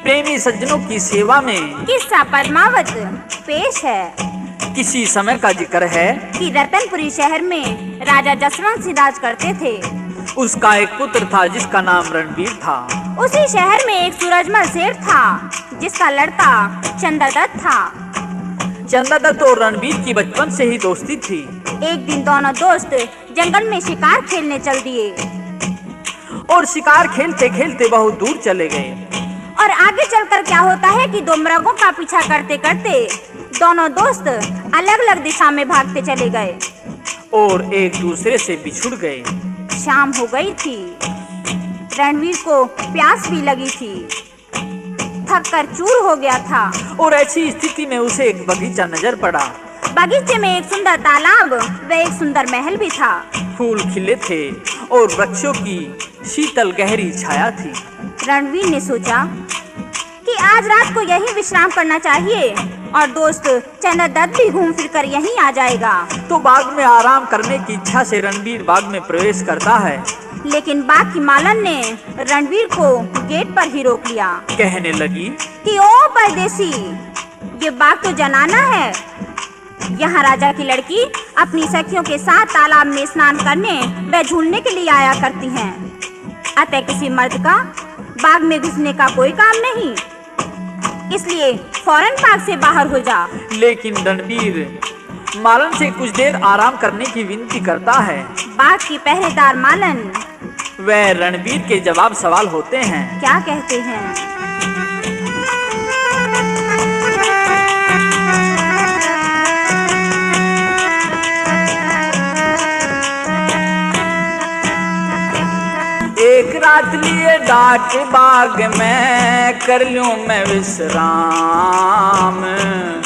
प्रेमी सज्जनों की सेवा में किस्सा पद्मावत पेश है। किसी समय का जिक्र है कि रतनपुरी शहर में राजा जसवंत सिंह राज करते थे। उसका एक पुत्र था जिसका नाम रणवीर था। उसी शहर में एक सूरजमल सेठ था जिसका लड़का चंद्रदत्त था। चंद्रदत्त और रणवीर की बचपन से ही दोस्ती थी। एक दिन दोनों दोस्त जंगल में शिकार खेलने चल दिए और शिकार खेलते खेलते बहुत दूर चले गए। और आगे चलकर क्या होता है कि दो मृगों का पीछा करते करते दोनों दोस्त अलग अलग दिशा में भागते चले गए और एक दूसरे से बिछुड़ गए। शाम हो गई थी। रणवीर को प्यास भी लगी थी, थक कर चूर हो गया था। और ऐसी स्थिति में उसे एक बगीचा नजर पड़ा। बगीचे में एक सुंदर तालाब व एक सुंदर महल भी था। फूल खिले थे और वृक्षों की शीतल गहरी छाया थी। रणवीर ने सोचा कि आज रात को यहीं विश्राम करना चाहिए और दोस्त चंद्रदत्त भी घूम फिर कर यहीं आ जाएगा। तो बाग में आराम करने की इच्छा से रणवीर बाग में प्रवेश करता है। लेकिन बाग की मालन ने रणवीर को गेट पर ही रोक लिया। कहने लगी कि ओ परदेसी, ये बाग तो जनाना है। यहाँ राजा की लड़की अपनी सखियों के साथ तालाब में स्नान करने व झूलने के लिए आया करती हैं। अतः किसी मर्द का बाग में घुसने का कोई काम नहीं, इसलिए फौरन बाग से बाहर हो जा। लेकिन रणवीर मालन से कुछ देर आराम करने की विनती करता है। बाग की पहरेदार मालन वह रणवीर के जवाब सवाल होते हैं। क्या कहते हैं? एक रात लिए डाक बाग में कर लूं मैं विश्राम।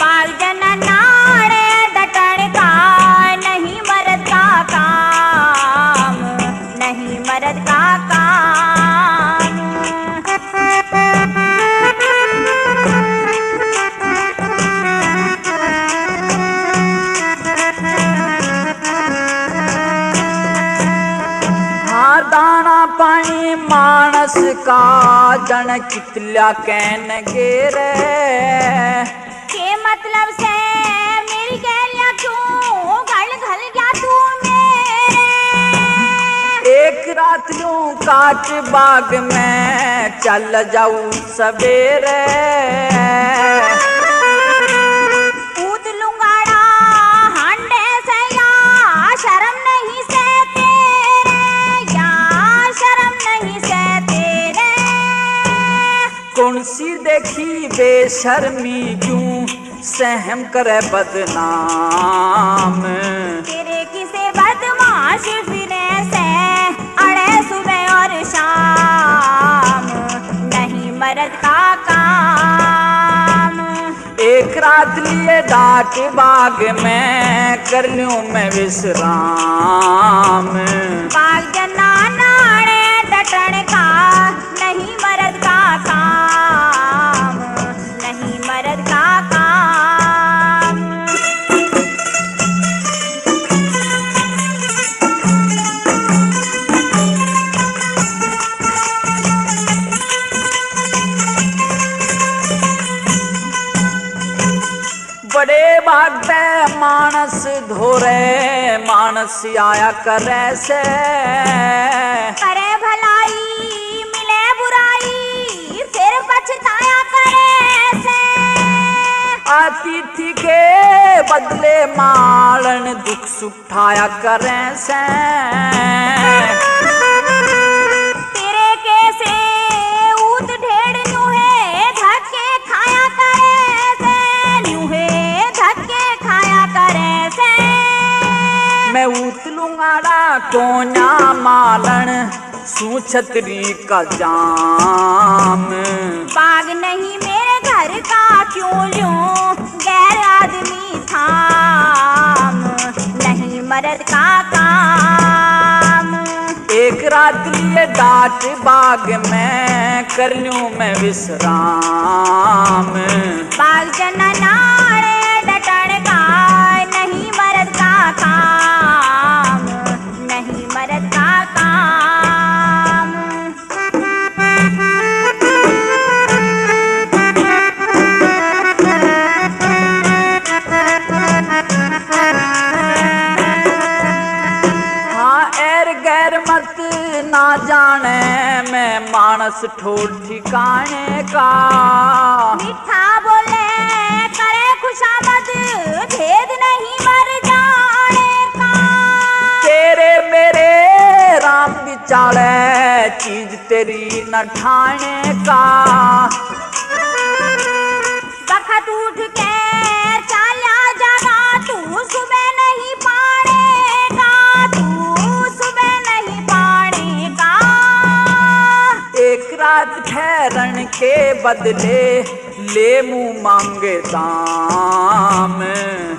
बाग जननाड़े डटण का नहीं मर्द का काम, नहीं मर्द का काम। दाना पानी मानस का जन कितल्या कैन गेरे। के मतलब से मेरी गैलियां क्यों गल घल गया तू मेरे। एक रात लूं काट बाग में चल जाऊं सवेरे। कूद लूंगाड़ा हांडे से या शर्म नहीं से कौन सी देखी बेशर्मी क्यों सहम करे बदनाम। तेरे किसे बदमाश फिरे से अड़े सुबह और शाम, नहीं मर्द का काम। एक रात लिए डाक बाग में कर लूं मैं विश्राम। बाग जनानाड़े डटण का नहीं मर्द का काम, नहीं मर्द का काम। बड़े बाग पे मानस धोरे मानस आया करे से। करे भलाई मिले बुराई फिर पछताया करे से। अतिथि के बदले मालन दुख सुख ठाया करे से। तेरे कैसे ऊत ढेड़ नुहे धक्के खाया करे से, नुहे धक्के खाया करे से। मैं ऊत लूंगाड़ा कोना मालन सू छतरी का जाम। बाग नहीं मेरे घर का क्यों लूं गैर आदमी थाम, नहीं मर्द का काम। एक रात लिए डाट बाग में कर लूं मैं विश्राम। बाग जननाड़े डटण का नहीं मर्द का काम, नहीं मर्द का काम। पास ठोर ठिकाने का। मीठा बोले करे खुशामद, भेद नहीं मर जाने का। तेरे मेरे राम विचारे, चीज तेरी न ठाने का। वक्त उठ के चाला जागा, तू सुबह नहीं पाड़ेगा, तू सुबह नहीं पाड़ेगा। एक रात ठहरन के बदले ले मुंह मांगे दाम।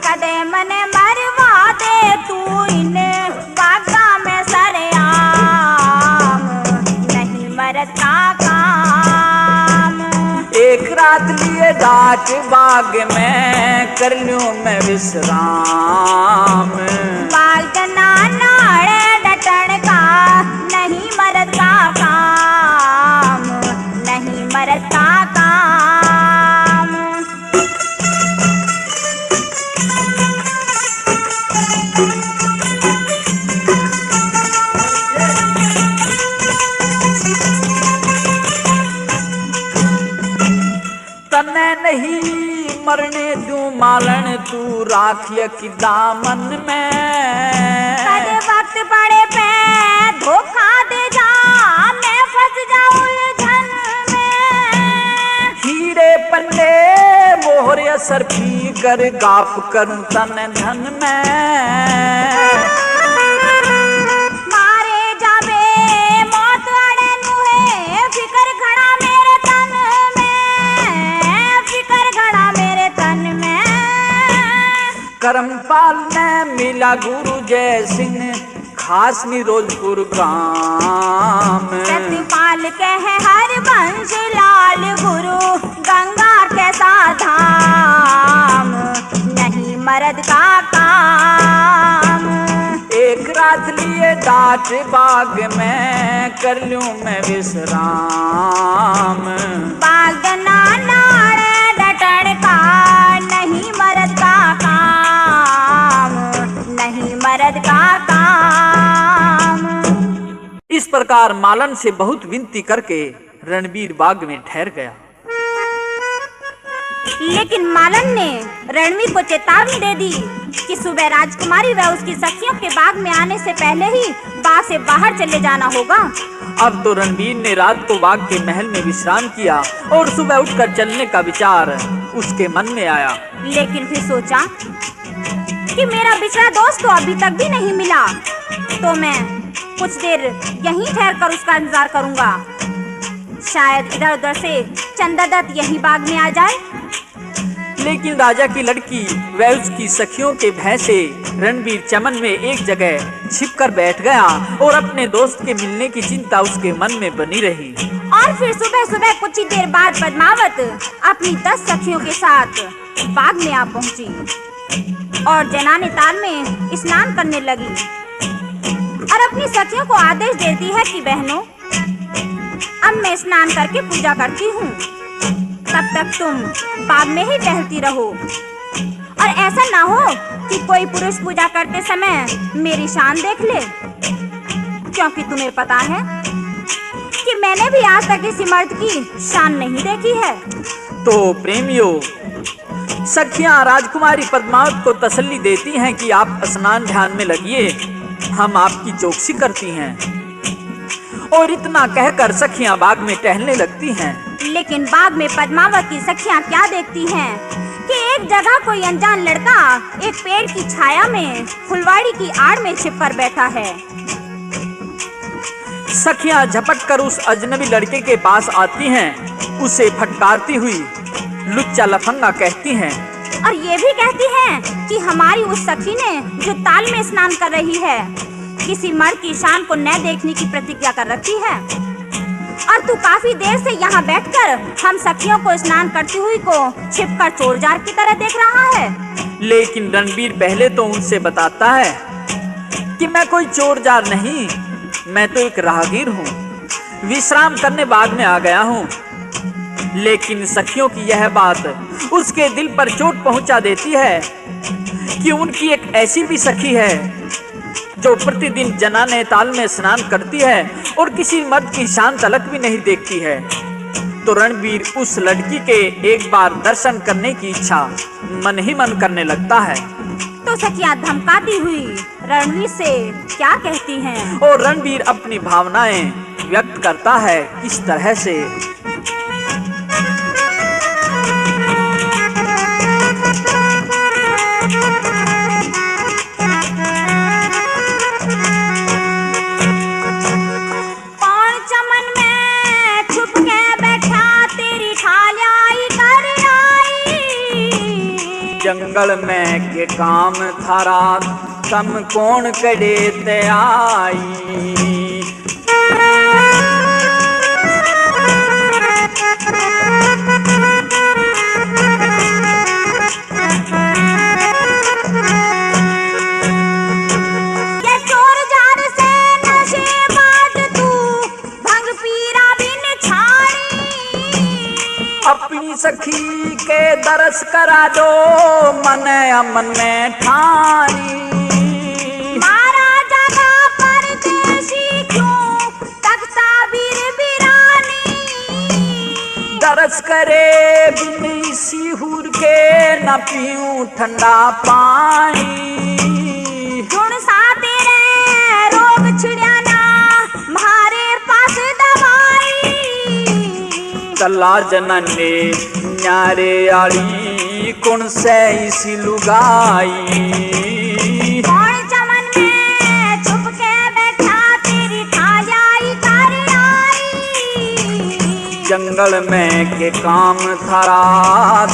कदे मने मरवा दे तू इन बागा में सरेआम, नहीं मरद का काम। एक रात लिए डाक बाग में, कर लूं मैं विश्राम। बाल तना नाड़े डटन का, नहीं मरद का काम, नहीं मरद का काम। तने नहीं मरने दूं मालन, तू राखिय की दामन में। कदे वक्त पड़े पे धोखा दे जा, मैं फंस जाऊं उलझन में। हीरे पन्ने मोहर असर पी कर, गाप करूं तन धन में। मारे जाबे मौत अड़े नुहे, फिकर घड़ा मेरे तन में, फिकर घड़ा मेरे तन में। करमपाल ने मिला गुरु जय सिंह, खास निरोजपुर ग्राम। सतपाल कहे हर वंश लाल, गुरु गंगा कैसा धाम, नहीं मरद का काम। एक रात लिए डाट बाग में, कर लूं मैं विश्राम। बागना नाड़े डटन का, नहीं मरद का काम, नहीं मरद का काम। इस प्रकार मालन से बहुत विनती करके रणबीर बाग में ठहर गया। लेकिन मालन ने रणवीर को चेतावनी दे दी कि सुबह राजकुमारी व उसकी सखियों के बाग में आने से पहले ही बाग से बाहर चले जाना होगा। अब तो रणबीर ने रात को बाग के महल में विश्राम किया और सुबह उठकर चलने का विचार उसके मन में आया। लेकिन फिर सोचा कि मेरा बिछड़ा दोस्त तो अभी तक भी नहीं मिला, तो मैं कुछ देर यहीं ठहर कर उसका इंतजार करूंगा। शायद इधर उधर से चंदा दत्त यहीं बाग में आ जाए। लेकिन राजा की लड़की व उसकी सखियों के भय से रणबीर चमन में एक जगह छिपकर बैठ गया और अपने दोस्त के मिलने की चिंता उसके मन में बनी रही। और फिर सुबह सुबह कुछ ही देर बाद पद्मावत अपनी 10 सखियों के साथ बाग में आ पहुंची और जनाने ताल में स्नान करने लगी और अपनी सखियों को आदेश देती है कि बहनों, अब मैं स्नान करके पूजा करती हूँ, तब तक तुम बाग में ही टहलती रहो और ऐसा ना हो कि कोई पुरुष पूजा करते समय मेरी शान देख ले, क्योंकि तुम्हें पता है कि मैंने भी आज तक किसी मर्द की शान नहीं देखी है। तो प्रेमियों, सखियां राजकुमारी पद्मावत को तसल्ली देती हैं कि आप स्नान ध्यान में लगिए, हम आपकी चौकसी करती हैं। और इतना कहकर सखियां बाग में टहलने लगती हैं। लेकिन बाग में पद्मावत की सखियां क्या देखती हैं कि एक जगह कोई अनजान लड़का एक पेड़ की छाया में फुलवाड़ी की आड़ में छिपकर बैठा है। सखियां झपट कर उस अजनबी लड़के के पास आती हैं, उसे फटकारती हुई लुच्चा लफंगा कहती हैं और ये भी कहती हैं कि हमारी उस सखी ने जो ताल में स्नान कर रही है, किसी मर्द की शान को न देखने की प्रतिज्ञा कर रखी है और तू काफी देर से यहाँ बैठकर हम सखियों को स्नान करती हुई को छिपकर चोरजार की तरह देख रहा है। लेकिन रणबीर पहले तो उनसे बताता है कि मैं कोई चोरजार नहीं, मैं तो एक राहगीर हूँ, विश्राम करने बाग में आ गया हूँ। लेकिन सखियों की यह बात उसके दिल पर चोट पहुंचा देती है कि उनकी एक ऐसी भी सखी है जो प्रतिदिन जनाने ताल में स्नान करती है और किसी मर्द की शान तलक भी नहीं देखती है। तो रणवीर उस लड़की के एक बार दर्शन करने की इच्छा मन ही मन करने लगता है। तो सखियां धमकाती हुई रणवीर से क्या कहती हैं? और रणवीर अपनी भावनाएं व्यक्त करता है किस तरह से। जंगल में के काम थारा तम कौन करे ते आई। ये चोर जार से नशेबाज तू भंग पीरा बिन छाड़ी। अपनी सखी के दरस करा दो मन अमन में ठानी। मारा जागा परदेसी क्यों तख्ता बीर बिरानी। दरस करे बिन सिहुर के न पीऊं ठंडा पानी। गुण सा तेरे रोग छिड़ियाना मारे पास दवाई। तला जनने न्यारे आली कौन से इसी लुगाई। कौन चमन में छुप के बैठा तेरी थालियाई कर आई। जंगल में के काम थारा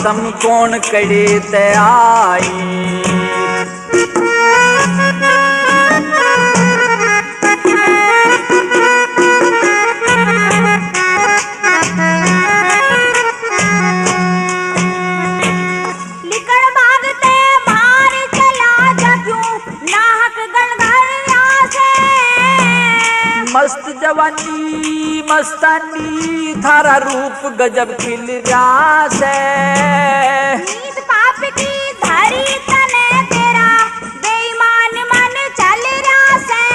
तम कौन करे ते आई। मस्त जवानी मस्तानी थारा रूप गजब खिल जासे। नींद पाप की धरी तने तेरा बेईमान मन चल जासे।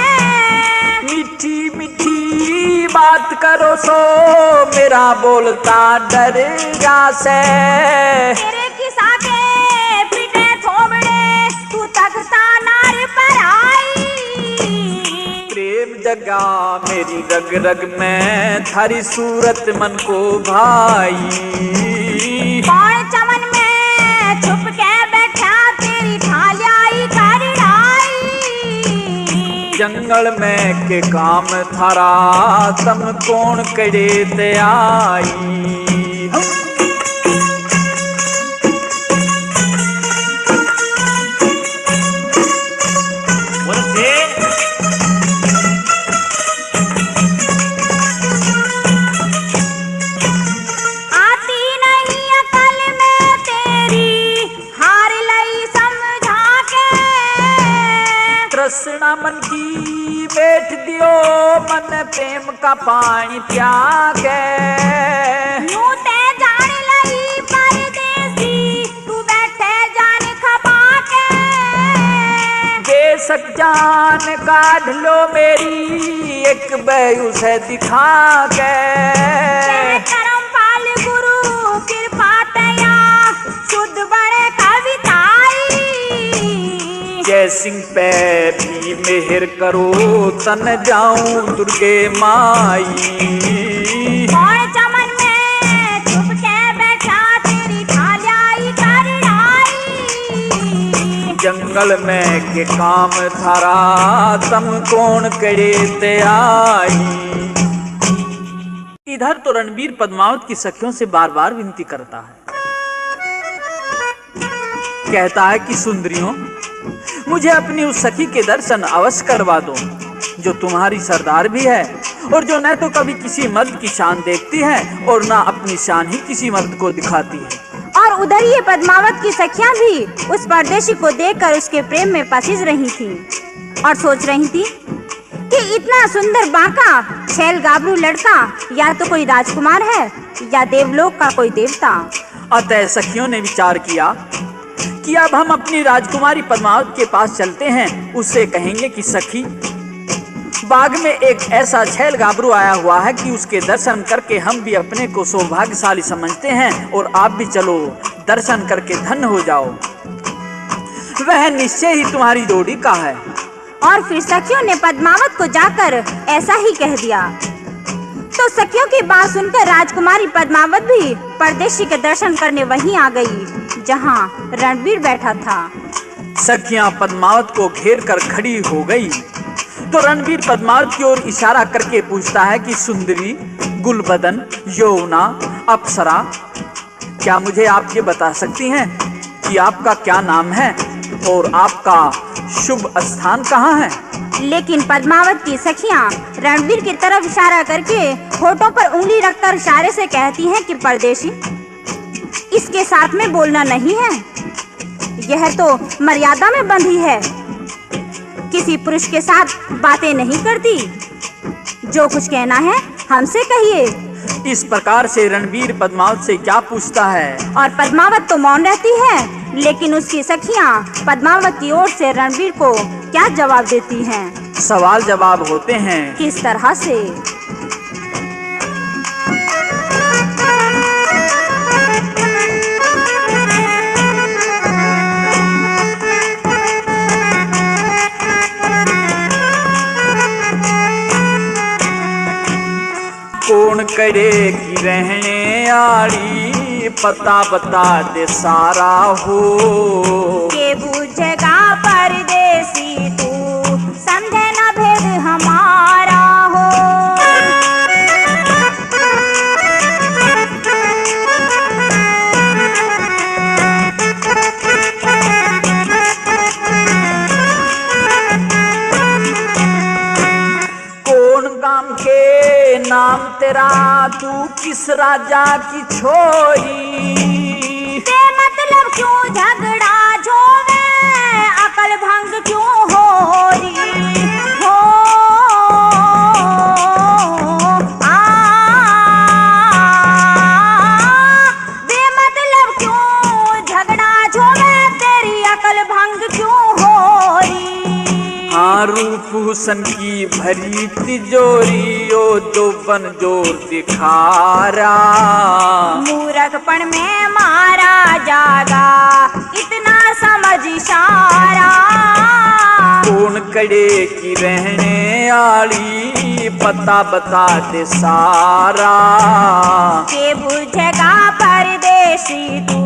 मीठी मीठी बात करो सो मेरा बोलता डर जासे। तेरे किसा के पिटे थोबड़े तू तख्ता नार पर आई। प्रेम जगा मेरी रग रग में थारी सूरत मन को भाई। कौन चमन में छुप के बैठा तेरी थालियाई कर आई। जंगल में के काम थारा तम कौन करे ते आई। तृष्णा मन की बैठ दियो मन प्रेम का पानी त्यागे। यूं ते जान लई परदेसी तू बैठे जान खपा के। बेशक जान काढ़ लो मेरी एक बेयू से दिखा के। करम पाल गुरु कृपा तया शुद्ध बड़े कविताई। जय सिंह पे भी मेहर करो तन जाऊं दुर्गे माई। कौन चमन में छुप के बैठा तेरी थालियाई कर आई। जंगल में के काम थारा तम कौन करे ते आई। इधर तो रणवीर पद्मावत की सखियों से बार बार विनती करता है। कहता है कि सुंदरियों मुझे अपनी उस सखी के दर्शन अवश्य करवा दो जो तुम्हारी सरदार भी है और जो न तो कभी किसी मर्द की शान देखती है और ना अपनी शान ही किसी मर्द को दिखाती है। और उधर ये पद्मावत की सखियां भी उस परदेशी को देखकर उसके प्रेम में पसीज रही थी और सोच रही थी कि इतना सुंदर बांका छैल गाबरू लड़का या तो कोई राजकुमार है या देवलोक का कोई देवता। अतः सखियों ने विचार किया कि अब हम अपनी राजकुमारी पद्मावत के पास चलते हैं। उससे कहेंगे कि सखी बाग में एक ऐसा छैल गाभरू आया हुआ है कि उसके दर्शन करके हम भी अपने को सौभाग्यशाली समझते हैं और आप भी चलो दर्शन करके धन्य हो जाओ। वह निश्चय ही तुम्हारी जोड़ी का है। और फिर सखियों ने पद्मावत को जाकर ऐसा ही कह दिया। तो सखियों की बात सुनकर राजकुमारी पद्मावत भी परदेशी के दर्शन करने वहीं आ गई जहां रणवीर बैठा था। सखियां पद्मावत को घेर कर खड़ी हो गई तो रणवीर पद्मावत की ओर इशारा करके पूछता है कि सुंदरी, गुलबदन, यौवना, अप्सरा, क्या मुझे आप ये बता सकती हैं कि आपका क्या नाम है और आपका शुभ स्थान कहाँ है? लेकिन पद्मावत की सखियां रणवीर की तरफ इशारा करके होठों पर उंगली रखकर इशारे से कहती हैं कि परदेशी, इसके साथ में बोलना नहीं है, यह तो मर्यादा में बंधी है, किसी पुरुष के साथ बातें नहीं करती, जो कुछ कहना है हमसे कहिए। इस प्रकार से रणवीर पद्मावत से क्या पूछता है और पद्मावत तो मौन रहती है, लेकिन उसकी सखियां पद्मावत की ओर से रणवीर को क्या जवाब देती हैं? सवाल जवाब होते हैं किस तरह से? कौन करे की रहने आड़ी, पता बता दे सारा हो। के बुझेगा परदेसी तू, समझे ना भेद हमारा हो। कौन गाम के नाम तेरा, तू किस राजा की छोरी? ते मतलब क्यों झगड़ा झोवे, अकल भंग क्यों हो रही हो? बेमतलब क्यों झगड़ा झोवे, तेरी अकल भंग क्यों हो रही? हाँ, रूप हुसन की भरी तिजोरी, ओ जो बन जोर दिखारा। मूर्खपन में मारा जागा, इतना समझ इशारा। कौन कड़े की रहने आली, पता बता दे सारा। के बुझेगा परदेसी तू,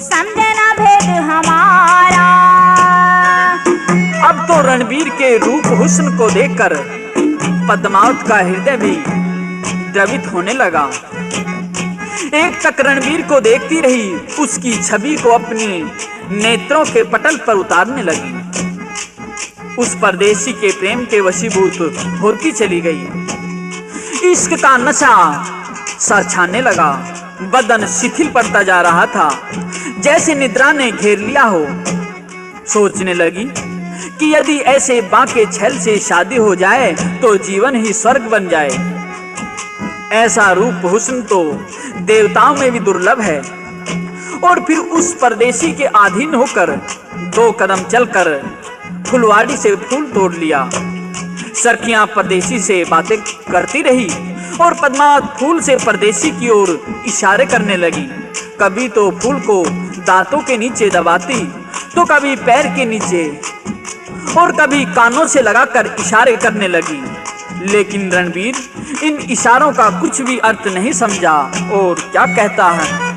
समझे ना भेद हमारा। अब तो रणवीर के रूप हुस्न को देखकर पद्मावत का हृदय भी द्रवित होने लगा। एक तक रणवीर को देखती रही, उसकी छवि को अपने नेत्रों के पटल पर उतारने लगी। उस परदेशी के प्रेम के वशीभूत होती चली गई। इश्क का नशा सा छाने लगा, बदन शिथिल पड़ता जा रहा था, जैसे निद्रा ने घेर लिया हो। सोचने लगी कि यदि ऐसे बांके छैल से शादी हो जाए तो जीवन ही स्वर्ग बन जाए। ऐसा रूप हुस्न तो देवताओं में भी दुर्लभ है। और फिर उस परदेशी के अधीन होकर 2 कदम चलकर फुलवाड़ी से फूल तोड़ लिया। सखियां परदेशी से बातें करती रही और पद्मावत फूल से परदेशी की ओर इशारे करने लगी। कभी तो फूल को दांतों के नीचे दबाती, तो कभी पैर के नीचे, और कभी कानों से लगाकर इशारे करने लगी। लेकिन रणवीर इन इशारों का कुछ भी अर्थ नहीं समझा और क्या कहता है।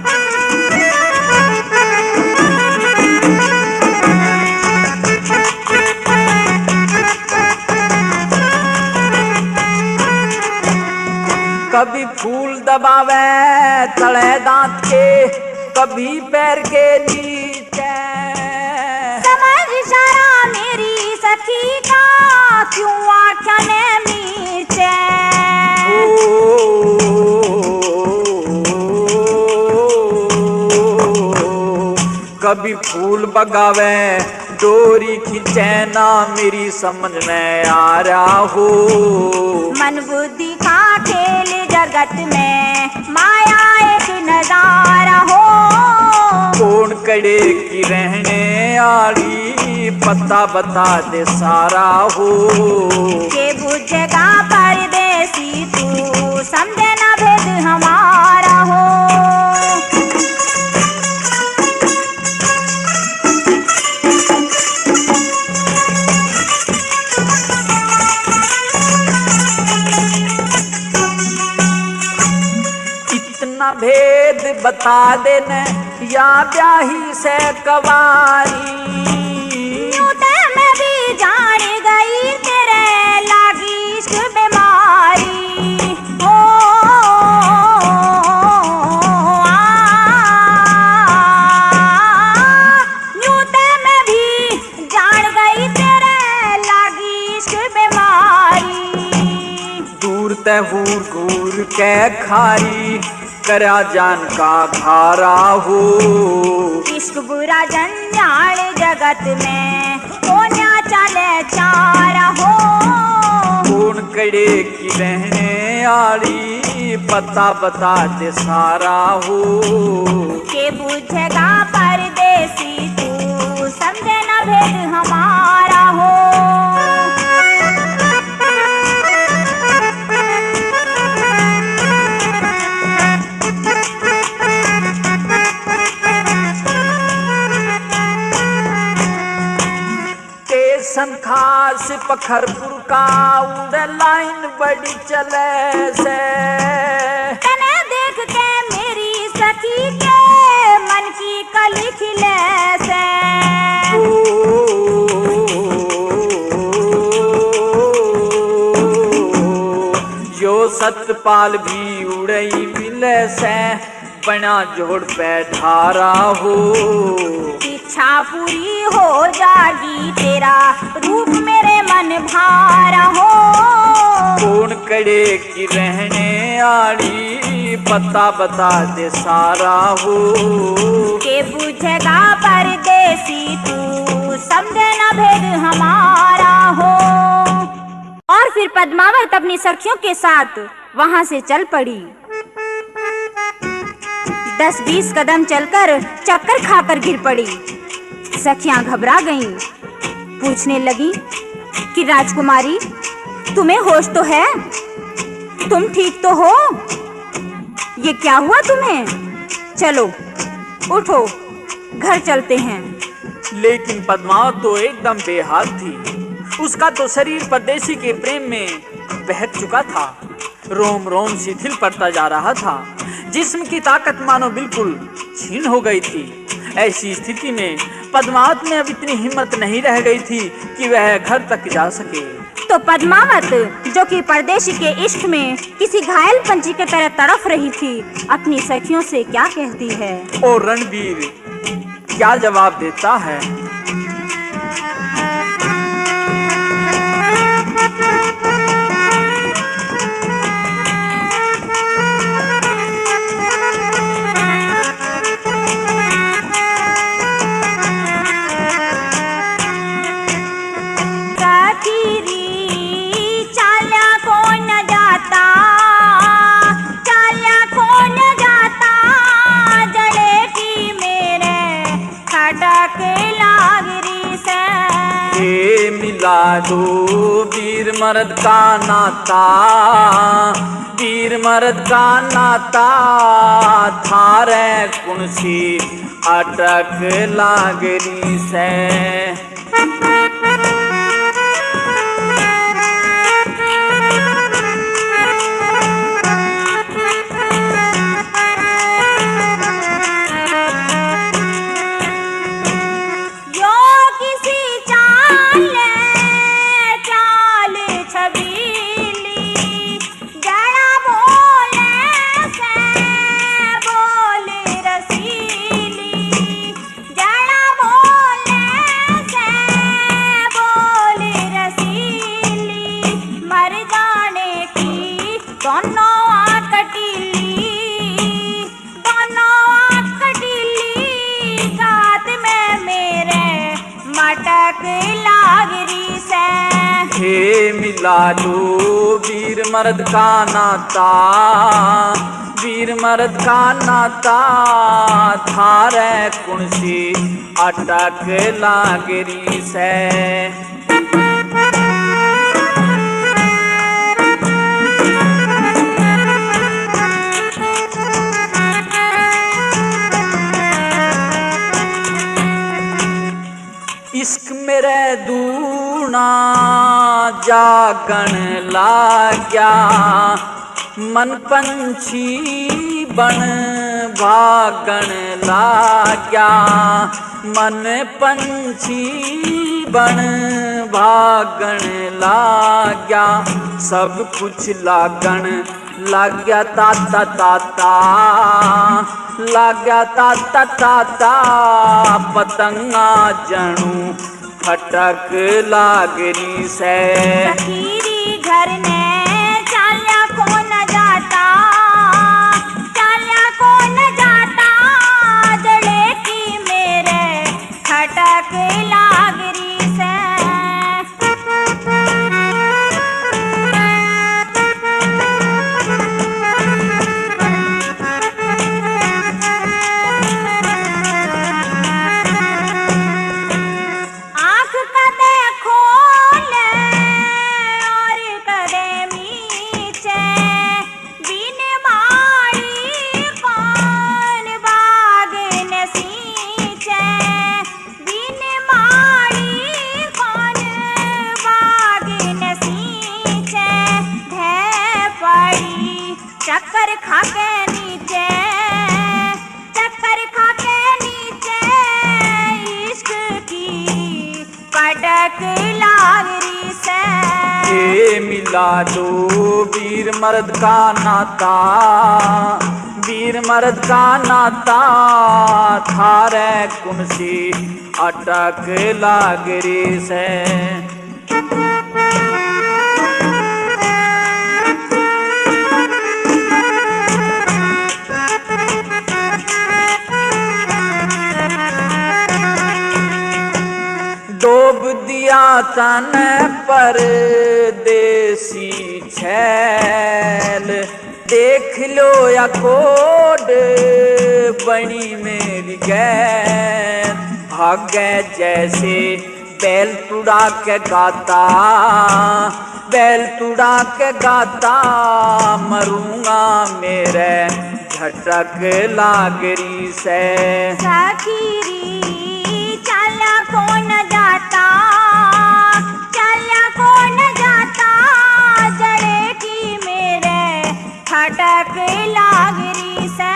कभी फूल दबावे तले दांत के, कभी पैर के नीचे। समझ इशारा मेरी सखी का, क्यों आँखें नीचे? कभी फूल बगावे डोरी खिंचैना, मेरी समझ में आ रहा हो। मन बुद्धि का खेल जगत में, माया एक नजारा हो। कौन कड़े की रहने आड़ी, पता बता दे सारा हो। के बुझेगा परदेसी तू समझे ना भेद हमारा हो। इतना भेद बता देने या ब्याही से कवारी, मैं भी जान गई तेरे लागी इश्क बीमारी हो। मैं भी जान गई तेरे लागी इश्क बीमारी। दूर ते हूर घूर के खारी करया जान का खारा हो। इश्क बुरा जंजाल जगत में होना चले चारा हो। कौन कड़े की रहने आली पता बता दे सारा हो। के बुझेगा परदेसी तू समझे ना भेद हमारा हो। स्टेशन खास पखरपुर का उड़ लाइन बड़ी चले से। तने देख के मेरी सखी के मन की कली खिले से। यो सतपाल भी उड़ई मिले से बना जोड़ पे ढारा हो। इच्छा पूरी हो जागी तेरा रूप मेरे मन भारा हो। कौन कड़े की रहने आली पता बता दे सारा हो। के बुझेगा परदेसी तू समझे ना भेद हमारा हो। और फिर पद्मावत अपनी सखियों के साथ वहां से चल पड़ी। 10-20 कदम चलकर चक्कर खाकर गिर पड़ी। सखियां घबरा गईं, पूछने लगी कि राजकुमारी तुम्हें होश तो है, तुम ठीक तो हो, ये क्या हुआ तुम्हें? चलो उठो घर चलते हैं। लेकिन पद्मावत तो एकदम बेहाल थी। उसका तो शरीर परदेसी के प्रेम में बहक चुका था। रोम रोम शिथिल पड़ता जा रहा था। जिस्म की ताकत मानो बिल्कुल छीन हो गई थी। ऐसी स्थिति में पद्मावत में अब इतनी हिम्मत नहीं रह गई थी कि वह घर तक जा सके। तो पद्मावत जो कि परदेशी के इश्क में किसी घायल पंछी की तरह तड़फ रही थी, अपनी सखियों से क्या कहती है और रणवीर क्या जवाब देता है। मिला दो वीर मर्द का नाता, वीर मर्द का नाता थारे कुणसी अटक लागरी से। मिला दो वीर मर्द का नाता, वीर मर्द का नाता थारे कुणसी अटक लागरी से। मेरे दूना जागण लाग्या, मन पंछी बन भागण लाग्या, मन पंछी बन भागण लाग्या, सब कुछ लागण लाग्या ताता ताता, लाग्या ताता ताता, पतंगा जणू फटक लागरी से। सखीरी घर ने चाल्या को न जाता, चाल्या को न जाता, जड़े की मेरे खटक लागरी से। चक्कर खाके नीचे, चक्कर खाके नीचे, इश्क की पटक लागरी से। ये मिला दो वीर मर्द का नाता, वीर मर्द का नाता, थारे कुनसी अटक लागरी से। डोब दिया तन पर देसी छैल, देख लो या कोड बनी मेरी गैर, भागे जैसे बैल तुड़ा के गाता, बैल तुड़ा के गाता, मरूंगा मेरे झटक लागरी से। सखीरी चाल्या को न जाता, चाल्या को न जाता, जड़े की मेरे खटक लागरी से।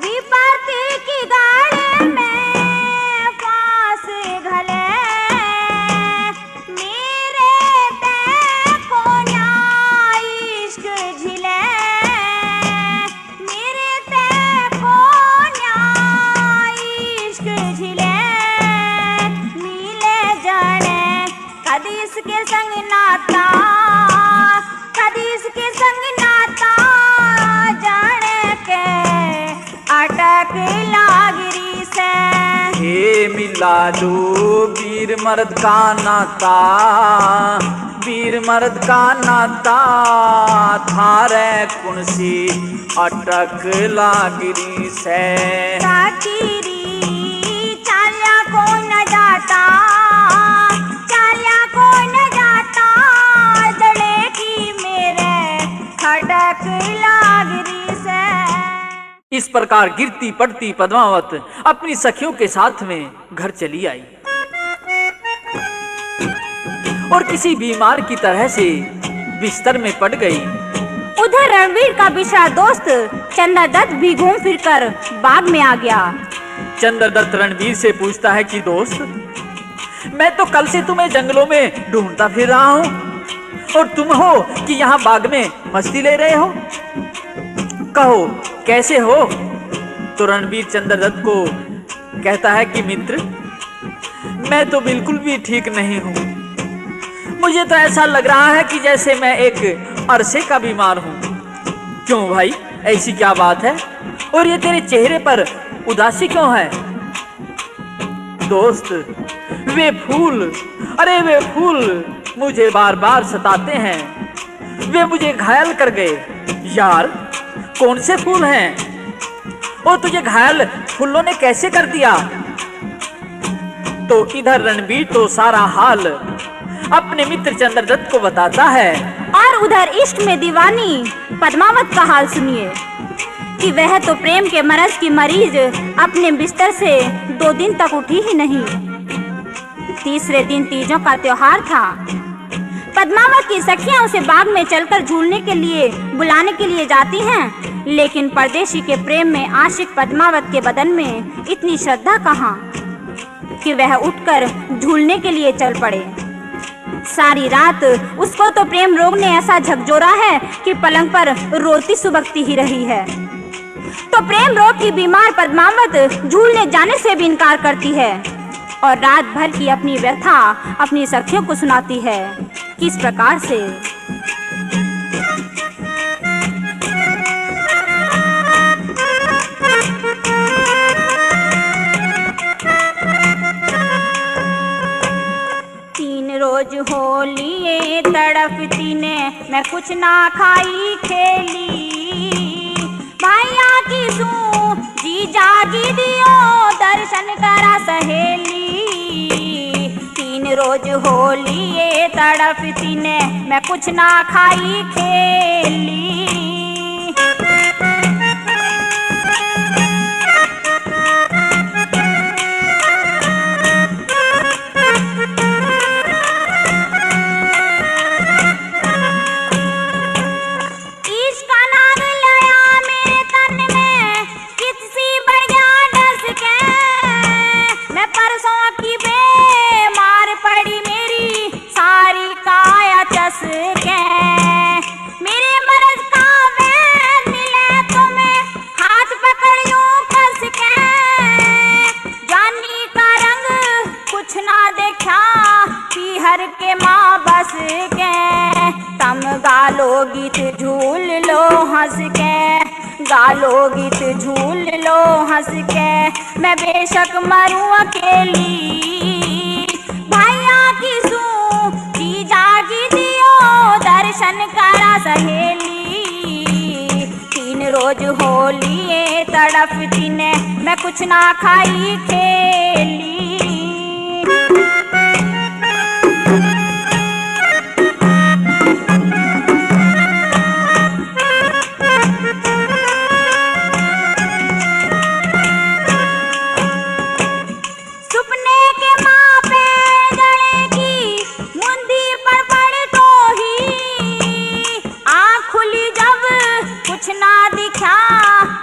विपत्ति की गाड़ी में फांस घले, कदीस के संग नाता, कदीस के संग नाता, जाने के अटक लागरी से। हे मिला दो वीर मर्द का नाता, वीर मर्द का नाता, थारे कुनसी अटक लागरी से। सखीरी चाल्या को न जाता, चाल्या को न जाता, जड़े की मेरे खटक लागरी से। इस प्रकार गिरती पड़ती पद्मावत अपनी सखियों के साथ में घर चली आई और किसी बीमार की तरह से बिस्तर में पड़ गई। उधर रणवीर का बिछड़ा दोस्त चंद्रदत्त भी घूम फिर कर बाग में आ गया। चंद्रदत्त रणवीर से पूछता है कि दोस्त, मैं तो कल से तुम्हें जंगलों में ढूंढता फिर रहा हूँ और तुम हो कि यहाँ बाग में मस्ती ले रहे हो, कहो कैसे हो? तो रणवीर चंद्रदत्त को कहता है कि मित्र, मैं तो बिल्कुल भी ठीक नहीं हूँ। मुझे तो ऐसा लग रहा है कि जैसे मैं एक अरसे का बीमार हूँ। क्यों भाई, ऐसी क्या बात है? और ये तेरे चेहरे पर उदासी क्यों है? दोस्त, वे फूल, अरे वे फूल मुझे बार बार सताते हैं। वे मुझे घायल कर गए। यार, कौन से फूल हैं? और तुझे घायल फूलों ने कैसे कर दिया? तो इधर रणवीर तो सारा हाल अपने मित्र चंद्रदत्त को बताता है। और उधर इश्क में दीवानी पद्मावत का हाल सुनिए कि वह तो प्रेम के मरज की मरीज अपने बिस्तर से 2 दिन तक उठी ही नहीं। तीसरे दिन तीजों का त्योहार था। पद्मावत की सखियां उसे बाग में चलकर झूलने के लिए बुलाने के लिए जाती हैं, लेकिन परदेशी के प्रेम में आशिक पद्मावत के बदन में इतनी श्रद्धा कहाँ कि वह उठकर झूलने के लिए चल पड़े। सारी रात उसको तो प्रेम रोग ने ऐसा झकझोरा है कि पलंग पर रोती सुबकती ही रही है। तो प्रेम रोग की बीमार पद्मावत झूलने जाने से भी इनकार करती है और रात भर की अपनी व्यथा अपनी सखियों को सुनाती है। किस प्रकार से? रोज होली तड़पती ने मैं कुछ ना खाई खेली, भैया की सू जी जागी दियो दर्शन करा सहेली। 3 रोज होली तड़पती ने मैं कुछ ना खाई खेली। के माँ बस के तम गालो गीत झूल लो हंस के, गालो गीत झूल लो हंस के, मैं बेशक मरूं अकेली। भैया की सू जी जागी दियो दर्शन करा सहेली। 3 रोज होली तड़पती ने मैं कुछ ना खाई खेली।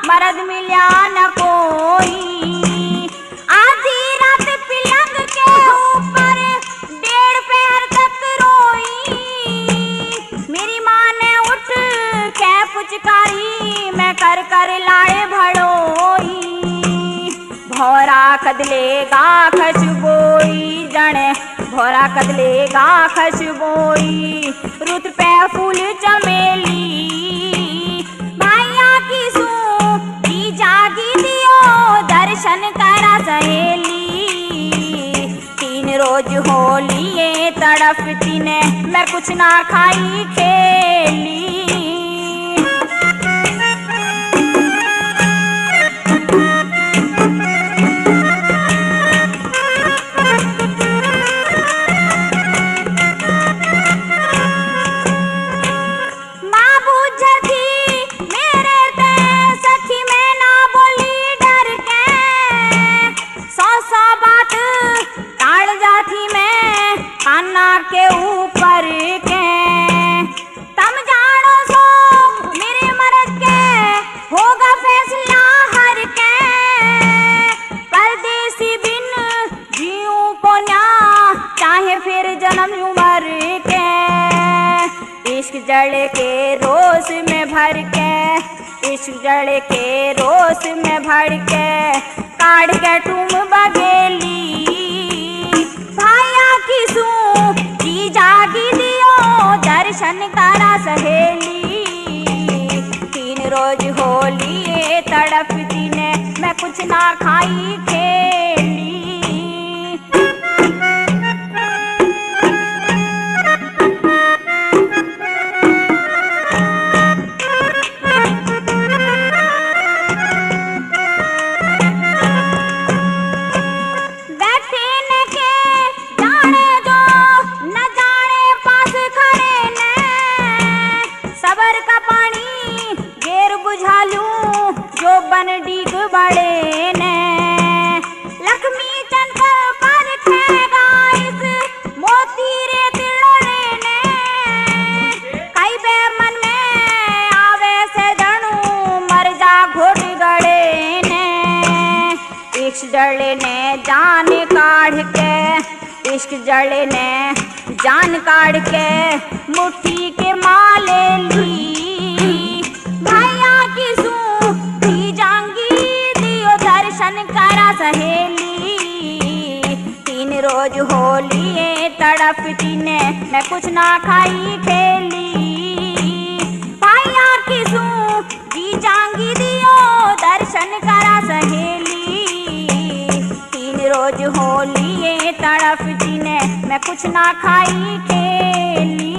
मरद मिला न कोई, आधी रात पलंग के ऊपर 1.5 पैर तक रोई। मेरी माँ ने उठ के पुचकारी मैं कर कर लाए भड़ोई। भौरा कदलेगा खशबोई जने, भौरा कदलेगा खशबोई, रुत पे फूल चमेली। जागी दियो दर्शन करा सहेली। 3 रोज होली तड़पती ने मैं कुछ ना खाई खेली। के ऊपर के तम जानो सो मेरे मर्द के होगा फैसला हर के। परदेसी बिन जीऊं को ना चाहे फिर जन्म उम्र के। इश्क जड़ के रोस में भर के, इश्क जड़ के रोस में भर के, काढ़ के तुम बगेली। भाया की सू जी जागी दियो दर्शन करा सहेली। 3 रोज होली तड़पती ने मैं कुछ ना खाई खेली। बैठे न के जाने जो न जाने जड़ने जान काढ़ के, इश्क जड़ने जान काढ़ के मुट्ठी के माले ली। भैया की सूखी जांगी दियो दर्शन करा सहेली। 3 रोज होली तड़पती ने मैं कुछ ना खाई ठेली। भैया की सूखी जांगी दियो दर्शन करा सहेली। 3 रोज होली तड़पती ने मैं कुछ ना खाई ठेली।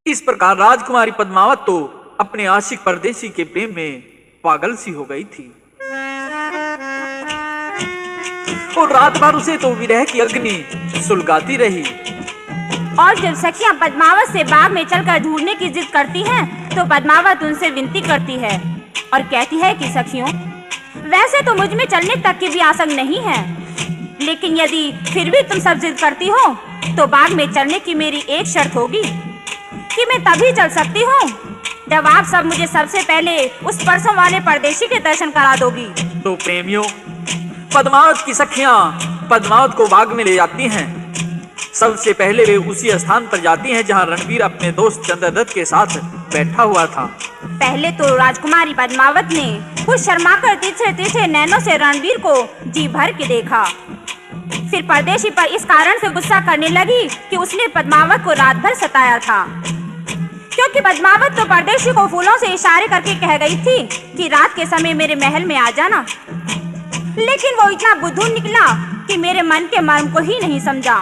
इस प्रकार राजकुमारी पद्मावत तो अपने आशिक परदेसी के प्रेम में पागल सी हो गई थी और रात भर उसे तो विरह की अग्नि सुलगाती रही। और जब सखियां पद्मावत से बाग में चलकर ढूंढने की जिद करती हैं, तो पद्मावत उनसे विनती करती है और कहती है कि सखियों, वैसे तो मुझ में चलने तक की भी आसंग नहीं है, लेकिन यदि फिर भी तुम सब जिद करती हो तो बाग में चलने की मेरी एक शर्त होगी कि मैं तभी चल सकती हूँ जब आप सब मुझे सबसे पहले उस परसों वाले परदेशी के दर्शन करा दोगी। तो प्रेमियों, पद्मावत की सखियां पद्मावत को बाग में ले जाती हैं। सबसे पहले वे उसी स्थान पर जाती हैं जहां रणवीर अपने दोस्त चंद्रदत्त के साथ बैठा हुआ था। पहले तो राजकुमारी पद्मावत ने कुछ शर्माकर तिरछे तिरछे नैनों से रणवीर को जी भर के देखा। फिर परदेशी पर इस कारण से गुस्सा करने लगी कि उसने पद्मावत को रात भर सताया था, क्योंकि पद्मावत तो परदेशी को फूलों से इशारे करके कह गई थी कि रात के समय मेरे महल में आ जाना। लेकिन वो इतना बुद्धू निकला कि मेरे मन के मर्म को ही नहीं समझा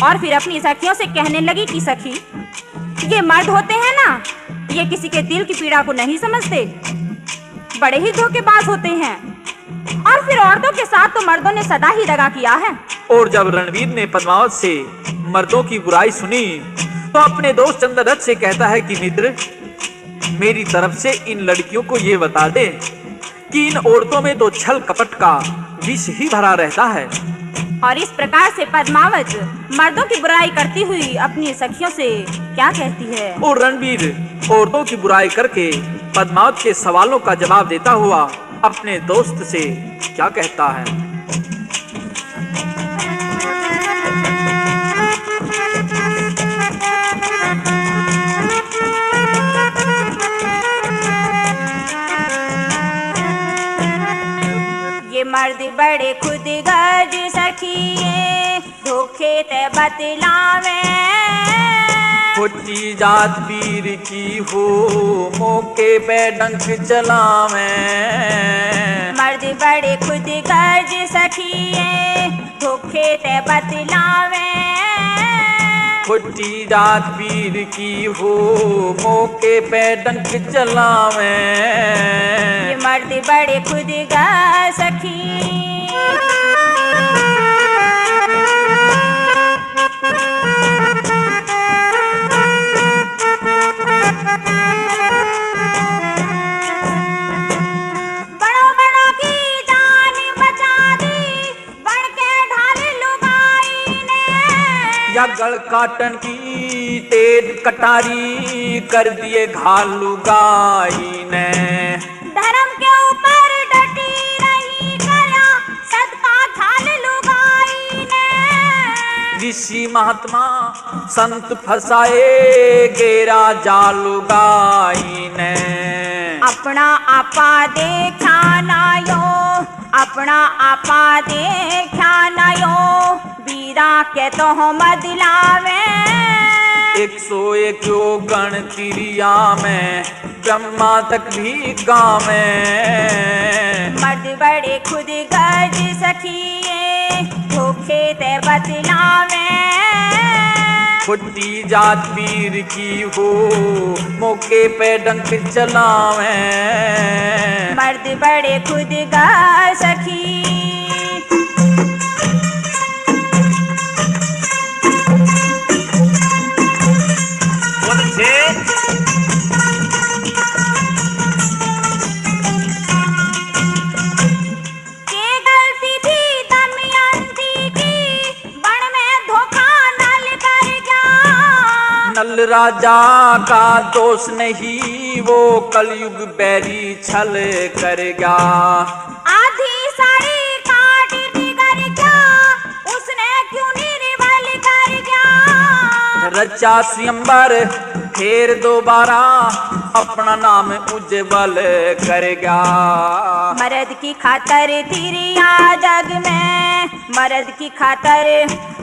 और फिर अपनी सखियों से कहने लगी कि सखी, ये मर्द होते हैं ना, ये किसी के दिल की पीड़ा को नहीं समझते, बड़े ही धोखेबाज होते हैं। और फिर औरतों के साथ तो मर्दों ने सदा ही दगा किया है। और जब रणवीर ने पद्मावत से मर्दों की बुराई सुनी तो अपने दोस्त चंद्रदत्त से कहता है कि मित्र, मेरी तरफ से इन लड़कियों को ये बता दे कि इन औरतों में तो छल कपट का विष ही भरा रहता है। और इस प्रकार से पद्मावत मर्दों की बुराई करती हुई अपनी सखियों से क्या कहती है। और रणवीर औरतों की बुराई करके पद्मावत के सवालों का जवाब देता हुआ अपने दोस्त से क्या कहता है। ये मर्द बड़े खुद गर्ज सखिए, धोखे ते बतलावे। खोटी जात पीर की हो, मौके पे डंक चलावे। मर्द बड़े खुद गर्ज सखिए, धोखे ते बतलावे। खोटी जात पीर की हो, मौके पे डंक चलावे। ये मर्द बड़े खुद गर्ज सखी। या गल काटन की तेज कटारी कर दिए घालू गाई ने। धर्म के ऊपर डटी रही करया सदका घाल लुगाई ने। ऋषि महात्मा संत फसाए गेरा जालू गाई ने। अपना आपा देखा ना यो, अपना आपा देखा ना यो, बीरा के तो मद लावे। 101 गण तिरिया में ब्रह्मा तक भी गावे। मर्द बड़े खुद गर्ज सखिए, धोखे ते बतलावे। खोटी जात पीर की हो, मौके पे डंक चलावे। मर्द बड़े खुद गर्ज सखी। नल राजा का दोष नहीं, वो कलयुग बैरी छल कर गया। आधी सा रचा स्वयंवर, फिर दोबारा अपना नाम उज्जवल करेगा। मर्द की खातर तिरिया जग में, मर्द की खातर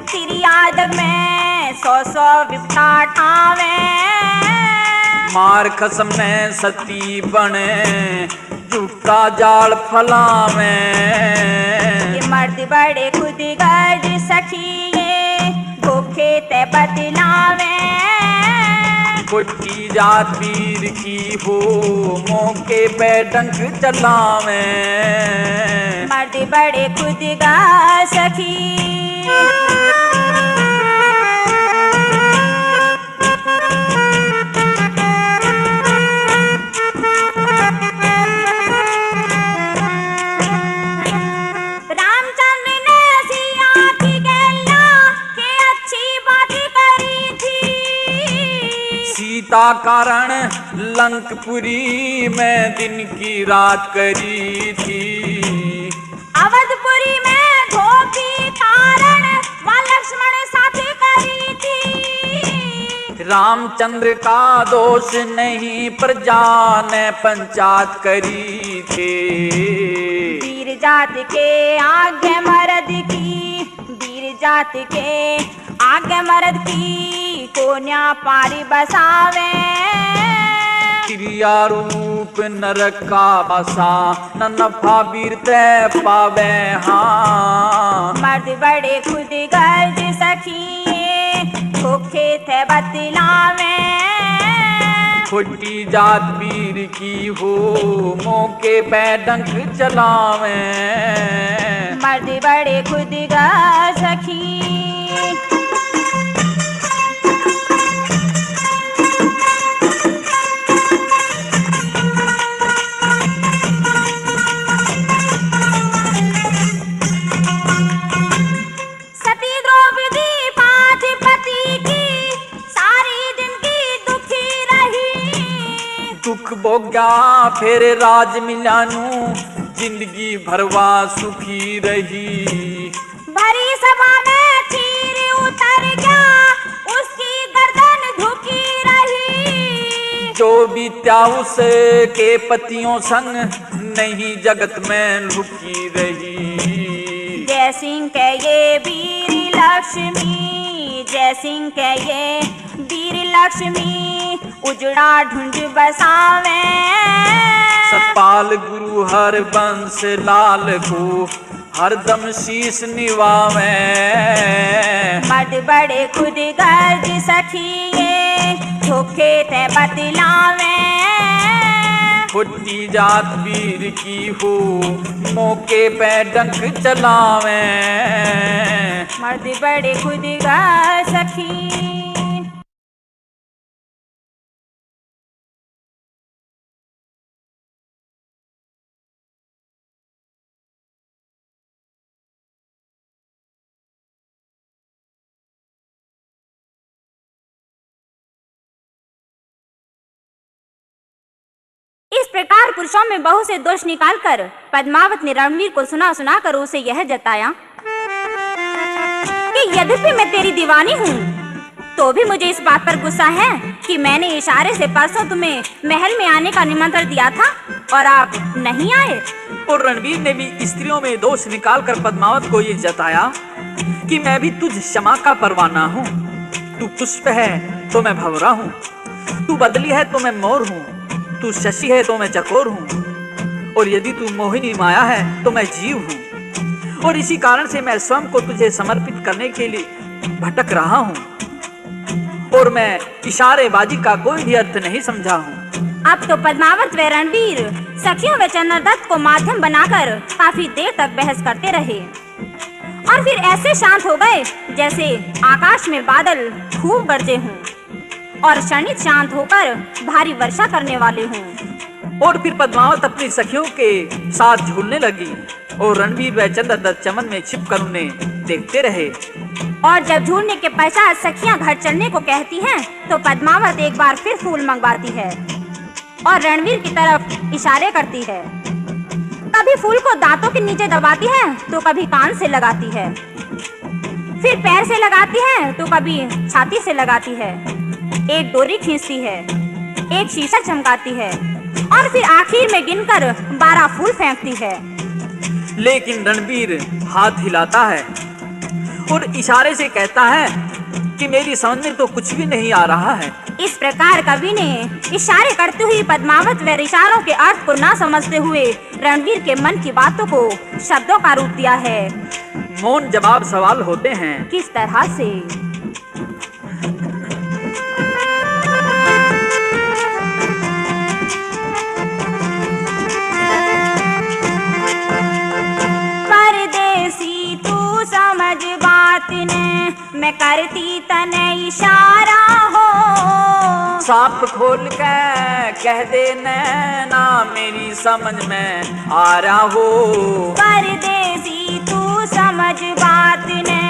तिरिया जग में, 100 विपता ठावे। मार खसम में सती बने, झूठा जाल फलावे। ये मर्द बड़े खुद गर्ज सखिए, धोखे ते बदलावे। कोटी जात वीर की हो, मौके पे डंक चलावे। मर्द बड़े खुद गर्ज सखी। सीता कारण लंकपुरी में दिन की रात करी थी। अवधपुरी में धोखी कारण मां लक्ष्मण साथ करी थी। रामचंद्र का दोष नहीं, प्रजा ने पंचायत करी थी। वीर जात के आगे मर्द की, वीर जात के आगे मर्द की, कोन्या पारी बसावे। क्रिया रूप नरक का बसा, न नफा वीर तय पावे। हाँ मर्द बड़े खुद गर्ज सखिए, धोखे थे बतलावे। खोटी जात वीर की हो, मौके पे डंक चलावे। मर्द बड़े खुद गर्ज सखी। दुख भोग्या फिर राज मिलानू, जिंदगी भरवा सुखी रही। भरी सभा में चीर उतर गया, उसकी गर्दन झुकी रही। जो बीत्या उसके पतियों संग, नहीं जगत में लुकी रही। जय सिंह के ये वीर लक्ष्मी, जय सिंह के ये वीर लक्ष्मी, उजड़ा ढूंढ बसावे। सतपाल गुरु हर बंश लाल को, हरदम शीश निवावे। मर्द बड़े खुद गर्ज सखिए, धोखे ते बतलावे। खोटी जात वीर की हो, मौके पे डंक चलावे। मर्द बड़े खुद गर्ज सखी। इस प्रकार पुरुषों में बहुत से दोष निकालकर पद्मावत ने रणवीर को सुना सुना कर उसे यह जताया कि यद्यपि मैं तेरी दीवानी हूँ, तो भी मुझे इस बात पर गुस्सा है कि मैंने इशारे से परसों तुम्हें महल में आने का निमंत्रण दिया था और आप नहीं आए। और रणवीर ने भी स्त्रियों में दोष निकालकर पद्मावत को ये जताया कि मैं भी तुझ क्षमा का परवाना हूँ। तू पुष्प है तो मैं भंवरा हूँ, तू बदली है तो मैं मोर हूँ, तू शशि है तो मैं चकोर हूँ, और यदि तू मोहिनी माया है तो मैं जीव हूँ। और इसी कारण से मैं स्वयं को तुझे समर्पित करने के लिए भटक रहा हूँ, और मैं इशारेबाजी का कोई भी अर्थ नहीं समझा हूँ। अब तो पद्मावत व रणवीर सखियों व चंद्रदत्त को माध्यम बनाकर काफी देर तक बहस करते रहे, और फिर ऐसे शांत हो गए जैसे आकाश में बादल खूब गरजे हों और क्षणिक शांत होकर भारी वर्षा करने वाले हों। और फिर पद्मावत अपनी सखियों के साथ झूलने लगी, और रणवीर व चंद्रदत्त चमन में छिपकर उन्हें देखते रहे। और जब झूलने के पश्चात सखियां घर चलने को कहती हैं, तो पद्मावत एक बार फिर फूल मंगवाती है और रणवीर की तरफ इशारे करती है। कभी फूल को दांतों के नीचे दबाती है तो कभी कान से लगाती है। फिर पैर से लगाती है तो कभी छाती से लगाती है, एक डोरी खींचती है, एक शीशा चमकाती है और फिर आखिर में गिनकर 12 फूल फेंकती है। लेकिन रणबीर हाथ हिलाता है और इशारे से कहता है कि मेरी समझ में तो कुछ भी नहीं आ रहा है। इस प्रकार कवि ने इशारे करते हुए पद्मावत व इशारों के अर्थ को न समझते हुए रणवीर के मन की बातों को शब्दों का रूप दिया है। मौन जवाब सवाल होते हैं। किस तरह से? परदेसी तू समझ बात ने, मैं करती तने इशारा हो। साफ खोल के कह दे नैना मेरी समझ में आ रहा हो। परदेसी तू समझ बात ने।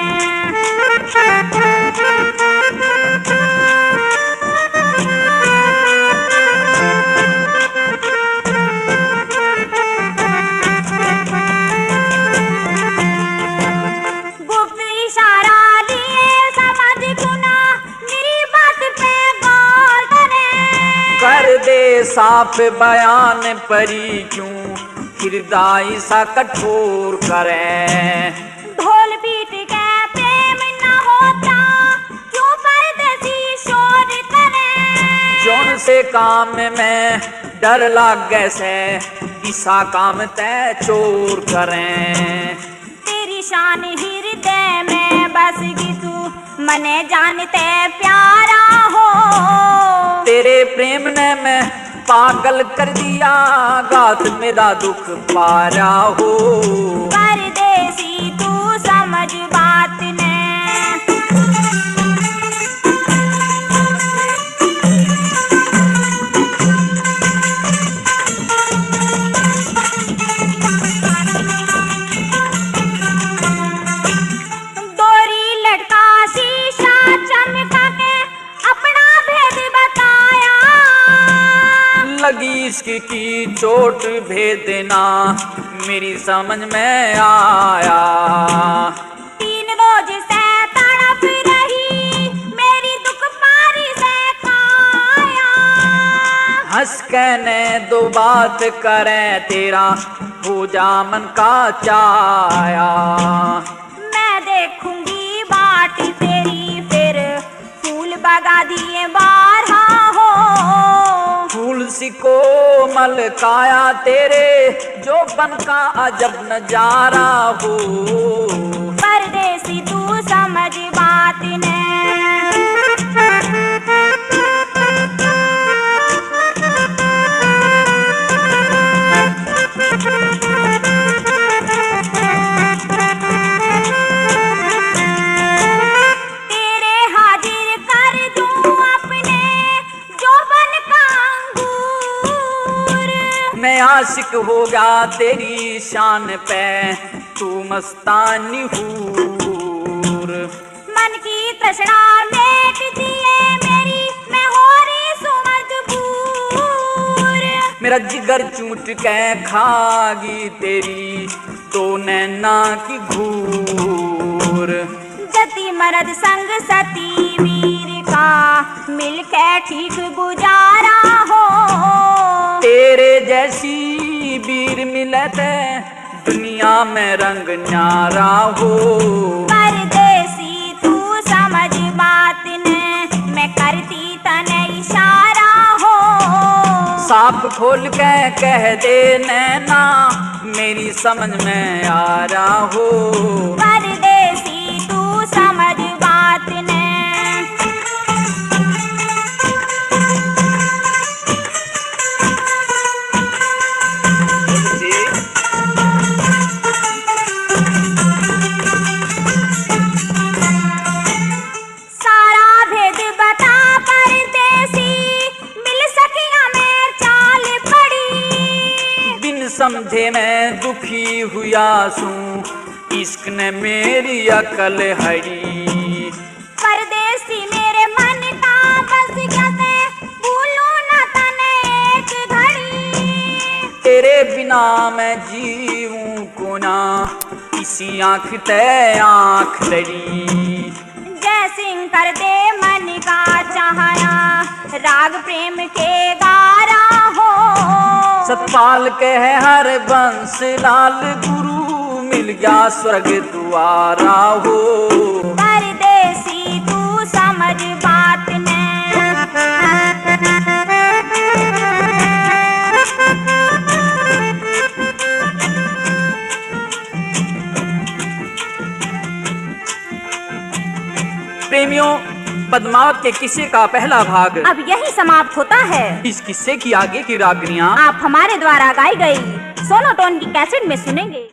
गुप्त इशारा लिए समझ गुना, मेरी बात पे गौर करे। कर दे साफ बयान परी क्यों हृदय सा कठोर करे। ढोल पीट के प्रेम न होता, क्यों परदेसी शोर करे। जौन से काम में डर लागे से दिशा काम तय चोर करें। तेरी शान हृदय में बस गई तू, मने जानते प्यारा हो। तेरे प्रेम ने मैं पागल कर दिया, गात मेरा दुख पारा हो। परदेसी तू समझ बात ने। डोरी लटका शीशा चमका के अपना भेद बताया। लगी इसकी की चोट भेदना मेरी समझ में आया। 3 रोज से तड़प रही मेरी दुख पारी से काया। हंस कहने दो बात करें तेरा हो जा मन का चाया। मैं देखूंगी बाट तेरी फिर फूल बगा दिए बारहा हो। फूल सी कोमल काया तेरे जो बन का अजब नजारा हो। परदेसी तू समझ बात ने। तेरे हाजिर कर दूं अपने जोबन का अंगूर। मैं आशिक हो गया तेरी शान पे तू मस्तानी हूर। मन की तृष्णा मेट दिए मेरी, मैं हो रही सुमजबूर। मेरा जिगर चूट के खागी तेरी तो नैना की घूर। जति मर्द संग सती वीर का मिलके ठीक गुजारा हो। तेरे जैसी वीर मिलते दुनिया में रंग न्यारा हो। परदेसी तू समझ बात ने, मैं करती तने इशारा हो। साफ खोल के कह दे नैना मेरी समझ में आ रहा हो। परदेसी तू समझ बात ने। सारा भेद बता परदेसी, मिल सकिया मैं चाल पड़ी। बिन समझे मैं दुखी हुआ सूं, इश्क ने मेरी अकल हरी। परदेसी मेरे मन का बस गया से, भूलूं ना तने एक घड़ी। तेरे बिना मैं जीऊं को ना इसी आंख तय आंख लड़ी। जय सिंह कर दे मन का चाहया, राग प्रेम के गारा हो। सतपाल कह हर बंस लाल, गुरु मिल गया स्वर्ग द्वारा हो। परदेसी तू समझ बात ने। प्रेमियों, पद्मावत के किस्से का पहला भाग अब यही समाप्त होता है। इस किस्से की आगे की रागनियां आप हमारे द्वारा गाई गई सोनोटोन की कैसेट में सुनेंगे।